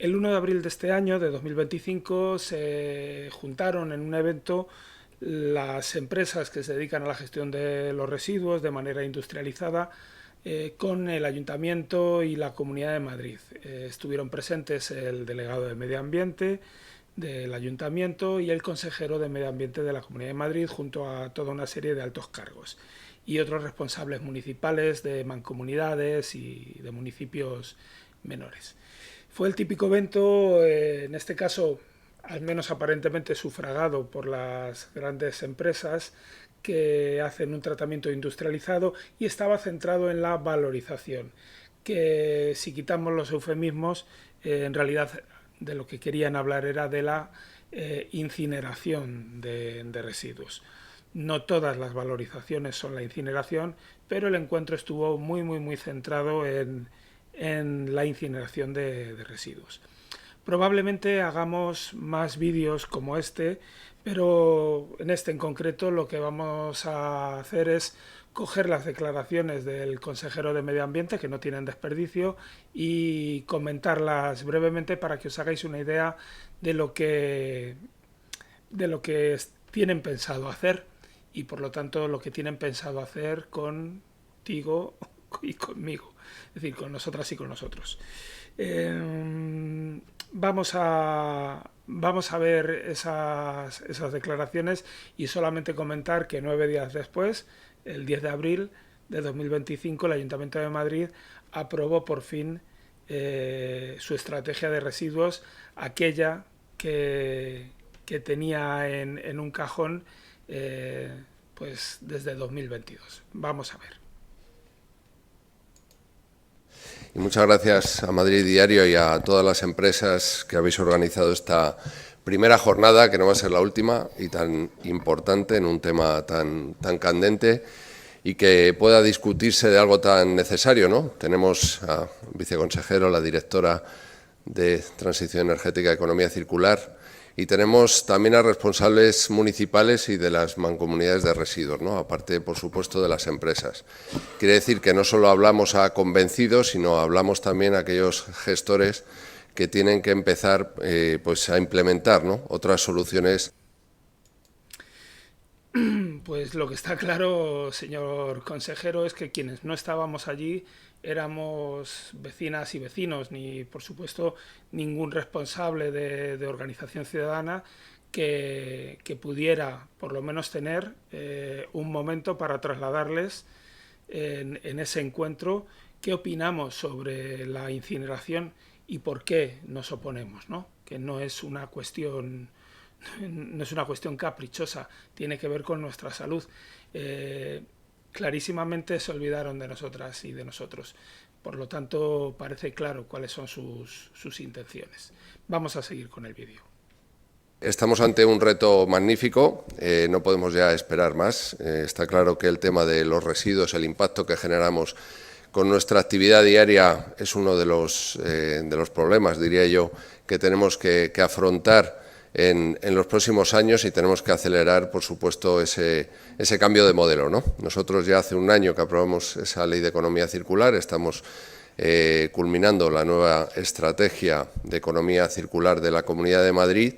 El 1 de abril de este año, de 2025, se juntaron en un evento las empresas que se dedican a la gestión de los residuos de manera industrializada con el Ayuntamiento y la Comunidad de Madrid. Estuvieron presentes el delegado de Medio Ambiente del Ayuntamiento y el consejero de Medio Ambiente de la Comunidad de Madrid, junto a toda una serie de altos cargos y otros responsables municipales de mancomunidades y de municipios menores. Fue el típico evento, en este caso, al menos aparentemente sufragado por las grandes empresas que hacen un tratamiento industrializado, y estaba centrado en la valorización, que si quitamos los eufemismos, en realidad de lo que querían hablar era de la incineración de residuos. No todas las valorizaciones son la incineración, pero el encuentro estuvo muy centrado en la incineración de residuos. Probablemente hagamos más vídeos como este, pero en este en concreto lo que vamos a hacer es coger las declaraciones del consejero de Medio Ambiente, que no tienen desperdicio, y comentarlas brevemente para que os hagáis una idea de lo que tienen pensado hacer, y por lo tanto lo que tienen pensado hacer contigo y conmigo, es decir, con nosotras y con nosotros. Vamos a ver esas declaraciones, y solamente comentar que 9 días después, el 10 de abril de 2025, el Ayuntamiento de Madrid aprobó por fin su estrategia de residuos, aquella que tenía en un cajón pues desde 2022. Vamos a ver. Y muchas gracias a Madrid Diario y a todas las empresas que habéis organizado esta primera jornada, que no va a ser la última, y tan importante en un tema tan candente y que pueda discutirse de algo tan necesario, ¿no? Tenemos a viceconsejero, la directora de Transición Energética y Economía Circular, y tenemos también a responsables municipales y de las mancomunidades de residuos, ¿no? Aparte, por supuesto, de las empresas. Quiere decir que no solo hablamos a convencidos, sino hablamos también a aquellos gestores que tienen que empezar pues a implementar, ¿no?, otras soluciones. Pues lo que está claro, señor consejero, es que quienes no estábamos allí éramos vecinas y vecinos, ni por supuesto ningún responsable de organización ciudadana que pudiera por lo menos tener un momento para trasladarles en ese encuentro qué opinamos sobre la incineración y por qué nos oponemos, ¿no? Que no es una cuestión caprichosa, tiene que ver con nuestra salud. Clarísimamente se olvidaron de nosotras y de nosotros. Por lo tanto, parece claro cuáles son sus intenciones. Vamos a seguir con el vídeo. Estamos ante un reto magnífico, no podemos ya esperar más. Está claro que el tema de los residuos, el impacto que generamos con nuestra actividad diaria es uno de los problemas, diría yo, que tenemos que afrontar en los próximos años, y tenemos que acelerar, por supuesto, ese cambio de modelo, ¿no? Nosotros ya hace un año que aprobamos esa Ley de Economía Circular, estamos culminando la nueva estrategia de economía circular de la Comunidad de Madrid,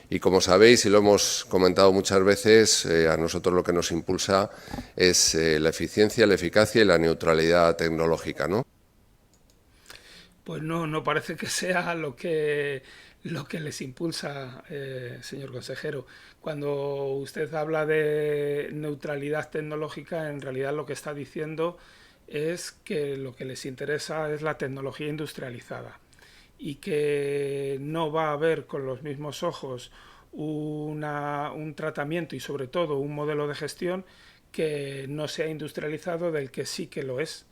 y como sabéis, y lo hemos comentado muchas veces, a nosotros lo que nos impulsa es la eficiencia, la eficacia y la neutralidad tecnológica, ¿no? Pues no parece que sea lo que les impulsa, señor consejero. Cuando usted habla de neutralidad tecnológica, en realidad lo que está diciendo es que lo que les interesa es la tecnología industrializada, y que no va a ver con los mismos ojos un tratamiento y sobre todo un modelo de gestión que no sea industrializado del que sí que lo es.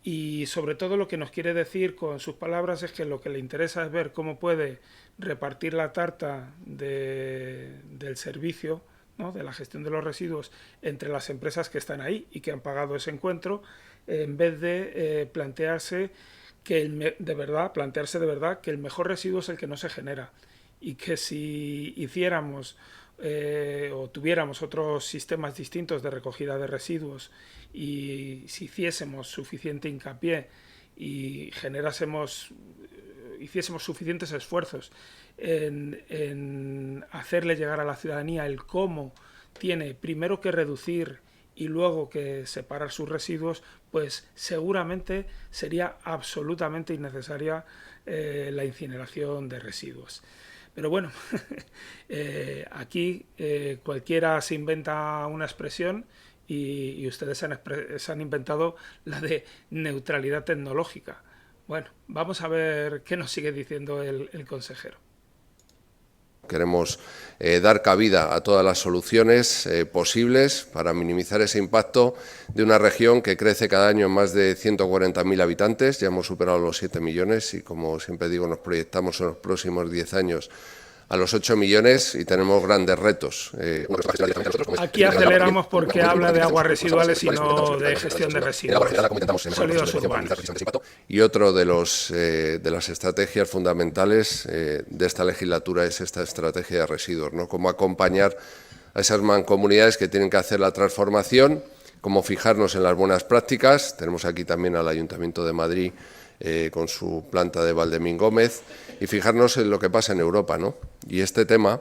Y sobre todo lo que nos quiere decir con sus palabras es que lo que le interesa es ver cómo puede repartir la tarta del servicio, ¿no?, de la gestión de los residuos entre las empresas que están ahí y que han pagado ese encuentro, en vez de plantearse plantearse de verdad que el mejor residuo es el que no se genera, y que si hiciéramos o tuviéramos otros sistemas distintos de recogida de residuos, y si hiciésemos suficiente hincapié y generásemos hiciésemos suficientes esfuerzos en hacerle llegar a la ciudadanía el cómo tiene primero que reducir y luego que separar sus residuos, pues seguramente sería absolutamente innecesaria la incineración de residuos. Pero bueno, aquí cualquiera se inventa una expresión y ustedes se han inventado la de neutralidad tecnológica. Bueno, vamos a ver qué nos sigue diciendo el consejero. Queremos dar cabida a todas las soluciones posibles para minimizar ese impacto de una región que crece cada año en más de 140.000 habitantes. Ya hemos superado los 7 millones y, como siempre digo, nos proyectamos en los próximos 10 años a los 8 millones y tenemos grandes retos. Aquí aceleramos porque habla de aguas residuales y no de gestión de residuos sólidos urbanos. Y otro de las estrategias fundamentales de esta legislatura es esta estrategia de residuos, ¿no? Cómo acompañar a esas mancomunidades que tienen que hacer la transformación, cómo fijarnos en las buenas prácticas. Tenemos aquí también al Ayuntamiento de Madrid con su planta de Valdemín Gómez, y fijarnos en lo que pasa en Europa, ¿no? Y este tema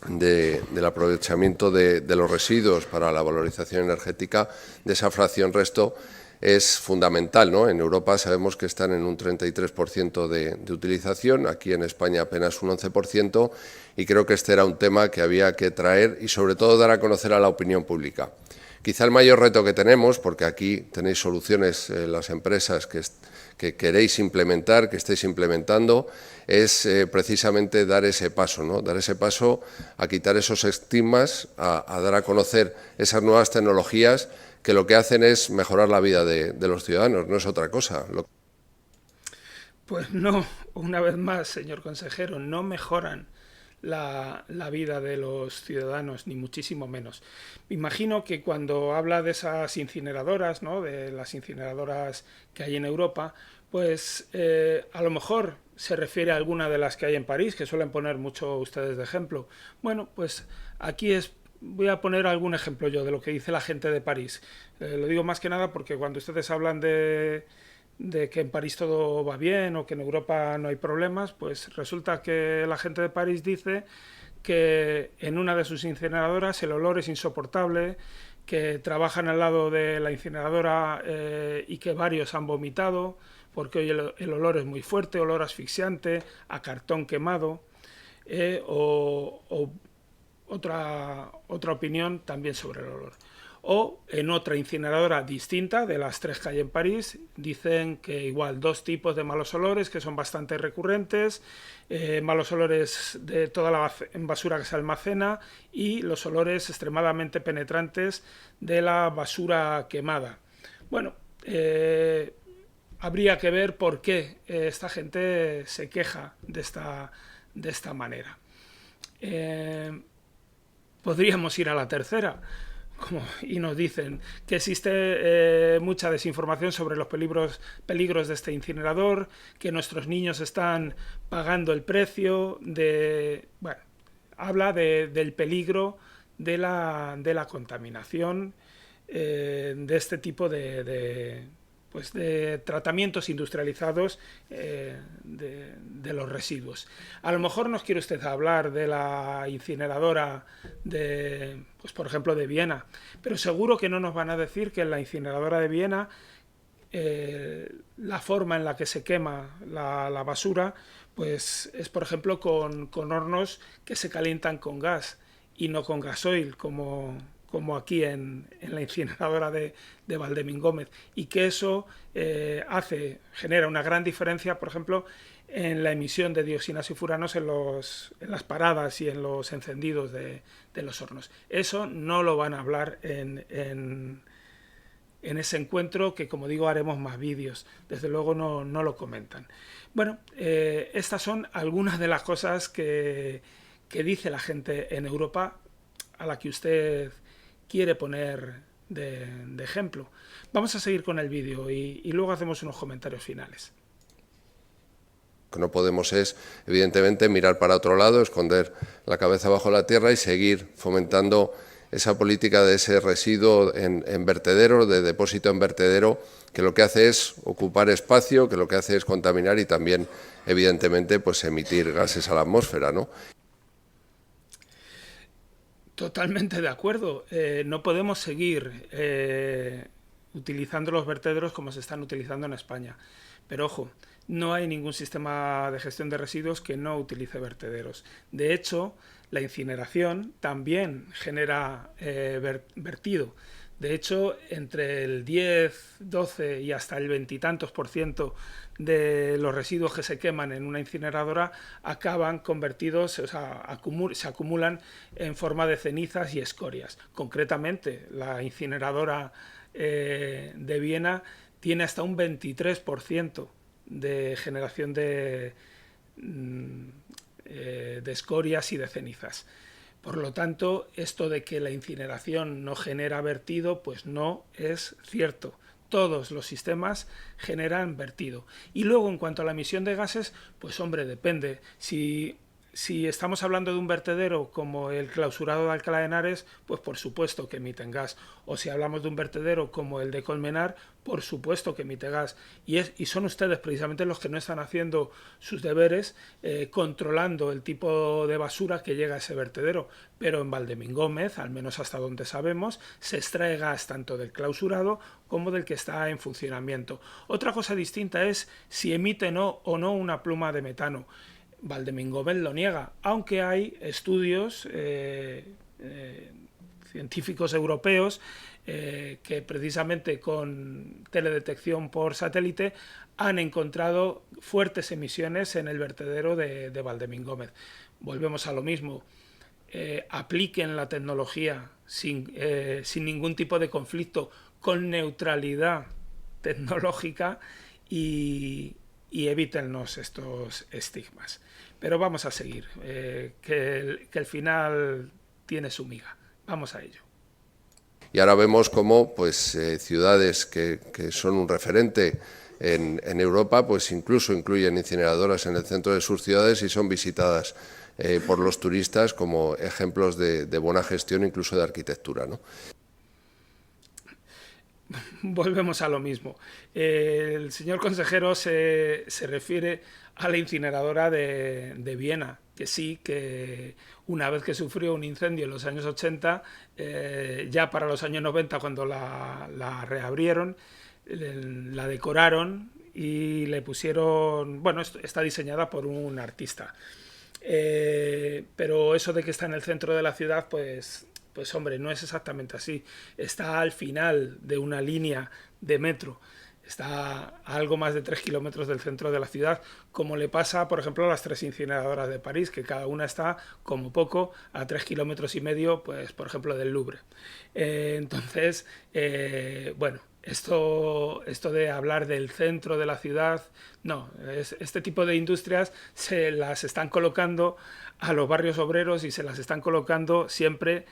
del aprovechamiento de los residuos para la valorización energética de esa fracción resto es fundamental, ¿no? En Europa sabemos que están en un 33% de utilización, aquí en España apenas un 11%, y creo que este era un tema que había que traer y sobre todo dar a conocer a la opinión pública. Quizá el mayor reto que tenemos, porque aquí tenéis soluciones las empresas que queréis implementar, que estéis implementando, es precisamente dar ese paso, ¿no? Dar ese paso a quitar esos estigmas, a dar a conocer esas nuevas tecnologías que lo que hacen es mejorar la vida de los ciudadanos, no es otra cosa. Pues no, una vez más, señor consejero, no mejoran la vida de los ciudadanos, ni muchísimo menos. Me imagino que cuando habla de esas incineradoras, ¿no?, de las incineradoras que hay en Europa, pues a lo mejor se refiere a alguna de las que hay en París, que suelen poner mucho ustedes de ejemplo. Bueno, pues aquí voy a poner algún ejemplo yo de lo que dice la gente de París. Lo digo más que nada porque cuando ustedes hablan de que en París todo va bien o que en Europa no hay problemas, pues resulta que la gente de París dice que en una de sus incineradoras el olor es insoportable, que trabajan al lado de la incineradora y que varios han vomitado porque hoy el olor es muy fuerte, olor asfixiante, a cartón quemado, o otra opinión también sobre el olor. O en otra incineradora distinta, de las 3 que hay en París, dicen que igual 2 tipos de malos olores que son bastante recurrentes, malos olores de toda la basura que se almacena y los olores extremadamente penetrantes de la basura quemada. Bueno, habría que ver por qué esta gente se queja de esta manera. Podríamos ir a la tercera. Y nos dicen que existe mucha desinformación sobre los peligros de este incinerador, que nuestros niños están pagando el precio bueno, habla del peligro de la contaminación de este tipo de tratamientos industrializados de los residuos. A lo mejor nos quiere usted hablar de la incineradora pues por ejemplo de Viena, pero seguro que no nos van a decir que en la incineradora de Viena la forma en la que se quema la basura pues es por ejemplo con hornos que se calientan con gas y no con gasoil como aquí en la incineradora de Valdemín Gómez, y que eso genera una gran diferencia, por ejemplo, en la emisión de dioxinas y furanos en las paradas y en los encendidos de los hornos. Eso no lo van a hablar en ese encuentro, que como digo haremos más vídeos, desde luego no lo comentan. Bueno, estas son algunas de las cosas que dice la gente en Europa a la que usted quiere poner de ejemplo. Vamos a seguir con el vídeo y luego hacemos unos comentarios finales. Lo que no podemos es, evidentemente, mirar para otro lado, esconder la cabeza bajo la tierra y seguir fomentando esa política de ese residuo en vertedero, de depósito en vertedero, que lo que hace es ocupar espacio, que lo que hace es contaminar y también, evidentemente, pues emitir gases a la atmósfera, ¿no? Totalmente de acuerdo. No podemos seguir utilizando los vertederos como se están utilizando en España. Pero ojo, no hay ningún sistema de gestión de residuos que no utilice vertederos. De hecho, la incineración también genera vertido. De hecho, entre el 10, 12 y hasta el 20 y tantos por ciento de los residuos que se queman en una incineradora acaban convertidos, o sea, se acumulan en forma de cenizas y escorias. Concretamente, la incineradora de Viena tiene hasta un 23% de generación de escorias y de cenizas. Por lo tanto, esto de que la incineración no genera vertido, pues no es cierto. Todos los sistemas generan vertido. Y luego, en cuanto a la emisión de gases, pues hombre, depende. Si estamos hablando de un vertedero como el clausurado de Alcalá de Henares, pues por supuesto que emiten gas. O si hablamos de un vertedero como el de Colmenar, por supuesto que emite gas. Y son ustedes precisamente los que no están haciendo sus deberes controlando el tipo de basura que llega a ese vertedero. Pero en Valdemingómez, al menos hasta donde sabemos, se extrae gas tanto del clausurado como del que está en funcionamiento. Otra cosa distinta es si emite o no una pluma de metano. Valdemingómez lo niega, aunque hay estudios científicos europeos que precisamente con teledetección por satélite han encontrado fuertes emisiones en el vertedero de Valdemingómez. Volvemos a lo mismo. Apliquen la tecnología sin ningún tipo de conflicto, con neutralidad tecnológica y evítennos estos estigmas. Pero vamos a seguir, que el final tiene su miga. Vamos a ello. Y ahora vemos cómo pues, ciudades que son un referente en Europa, pues incluso incluyen incineradoras en el centro de sus ciudades y son visitadas por los turistas como ejemplos de buena gestión, incluso de arquitectura, ¿no? Volvemos a lo mismo. El señor consejero se refiere a la incineradora de Viena, que sí, que una vez que sufrió un incendio en los años 80, ya para los años 90, cuando la reabrieron, la decoraron y le pusieron, bueno, está diseñada por un artista. Pero eso de que está en el centro de la ciudad, pues hombre, no es exactamente así. Está al final de una línea de metro. Está a algo más de 3 kilómetros del centro de la ciudad, como le pasa, por ejemplo, a las 3 incineradoras de París, que cada una está, como poco, a 3,5 kilómetros, pues, por ejemplo, del Louvre. Entonces, bueno, esto de hablar del centro de la ciudad, no, este tipo de industrias se las están colocando a los barrios obreros y se las están colocando siempre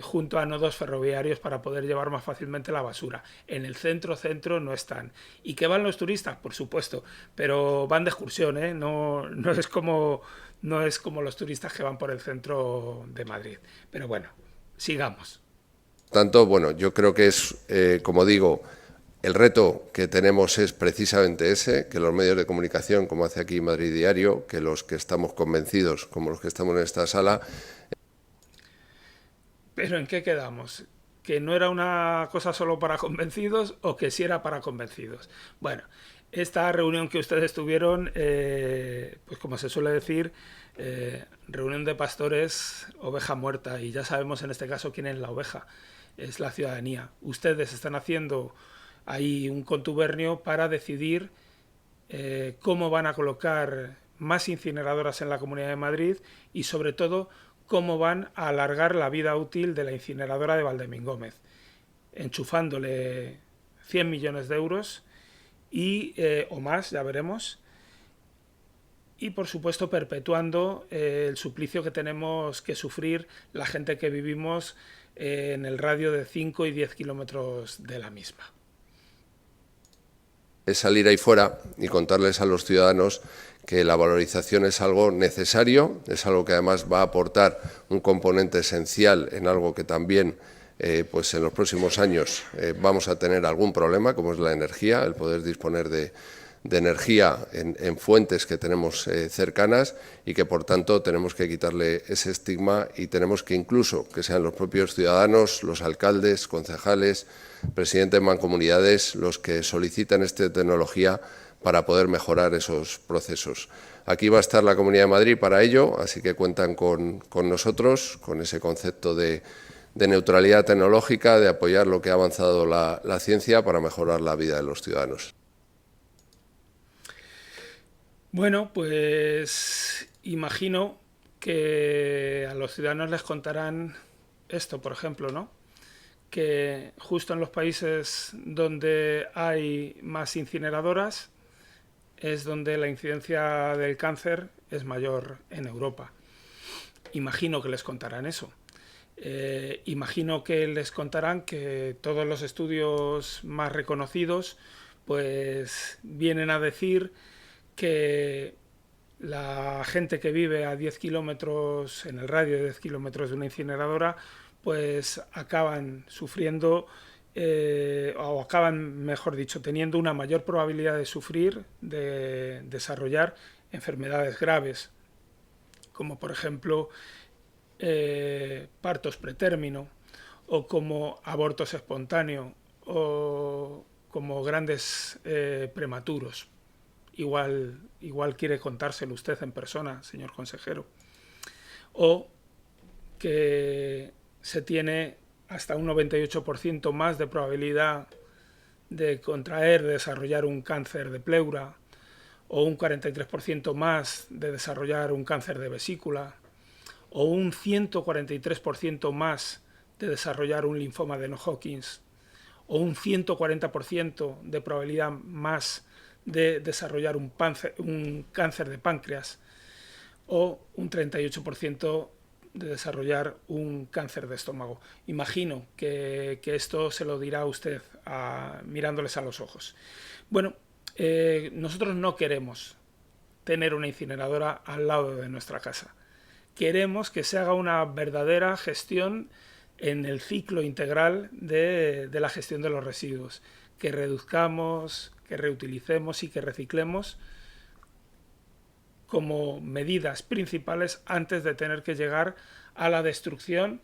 junto a nodos ferroviarios para poder llevar más fácilmente la basura. En el centro no están. ¿Y qué van los turistas? Por supuesto, pero van de excursión, ¿eh? No es como los turistas que van por el centro de Madrid. Pero bueno, sigamos. Tanto, bueno, yo creo que es, como digo, el reto que tenemos es precisamente ese, que los medios de comunicación, como hace aquí Madrid Diario, que los que estamos convencidos, como los que estamos en esta sala. ¿Pero en qué quedamos? ¿Que no era una cosa solo para convencidos o que sí era para convencidos? Bueno, esta reunión que ustedes tuvieron, pues como se suele decir, reunión de pastores, oveja muerta, y ya sabemos en este caso quién es la oveja, es la ciudadanía. Ustedes están haciendo ahí un contubernio para decidir cómo van a colocar más incineradoras en la Comunidad de Madrid y sobre todo cómo van a alargar la vida útil de la incineradora de Valdemingómez, enchufándole 100 millones de euros o más, ya veremos, y por supuesto perpetuando el suplicio que tenemos que sufrir la gente que vivimos en el radio de 5 y 10 kilómetros de la misma. Es salir ahí fuera y contarles a los ciudadanos que la valorización es algo necesario, es algo que además va a aportar un componente esencial en algo que también pues en los próximos años vamos a tener algún problema, como es la energía, el poder disponer de energía en fuentes que tenemos cercanas y que, por tanto, tenemos que quitarle ese estigma y tenemos que incluso que sean los propios ciudadanos, los alcaldes, concejales, presidentes de mancomunidades, los que soliciten esta tecnología para poder mejorar esos procesos. Aquí va a estar la Comunidad de Madrid para ello, así que cuentan con nosotros, con ese concepto de neutralidad tecnológica, de apoyar lo que ha avanzado la ciencia para mejorar la vida de los ciudadanos. Bueno, pues imagino que a los ciudadanos les contarán esto, por ejemplo, ¿no? Que justo en los países donde hay más incineradoras es donde la incidencia del cáncer es mayor en Europa. Imagino que les contarán eso. Imagino que les contarán que todos los estudios más reconocidos pues vienen a decir que la gente que vive a 10 kilómetros, en el radio de 10 kilómetros de una incineradora, pues acaban sufriendo o acaban, mejor dicho, teniendo una mayor probabilidad de sufrir, de desarrollar enfermedades graves, como por ejemplo partos pretérmino o como abortos espontáneos o como grandes prematuros. Igual quiere contárselo usted en persona, señor consejero. O que se tiene hasta un 98% más de probabilidad de contraer, de desarrollar un cáncer de pleura, o un 43% más de desarrollar un cáncer de vesícula, o un 143% más de desarrollar un linfoma de No-Hodgkins, o un 140% de probabilidad más de desarrollar un cáncer de páncreas, o un 38% de desarrollar un cáncer de estómago. Imagino que esto se lo dirá usted mirándoles a los ojos. Bueno, nosotros no queremos tener una incineradora al lado de nuestra casa. Queremos que se haga una verdadera gestión en el ciclo integral de la gestión de los residuos, que reduzcamos, que reutilicemos y que reciclemos como medidas principales antes de tener que llegar a la destrucción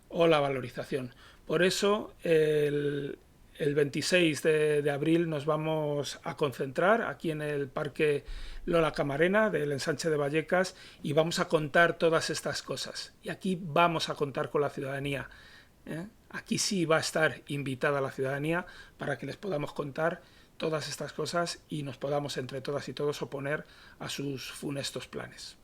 o la valorización. Por eso el 26 de abril nos vamos a concentrar aquí en el Parque Lola Camarena del Ensanche de Vallecas y vamos a contar todas estas cosas. Y aquí vamos a contar con la ciudadanía. Aquí sí va a estar invitada la ciudadanía para que les podamos contar todas estas cosas y nos podamos entre todas y todos oponer a sus funestos planes.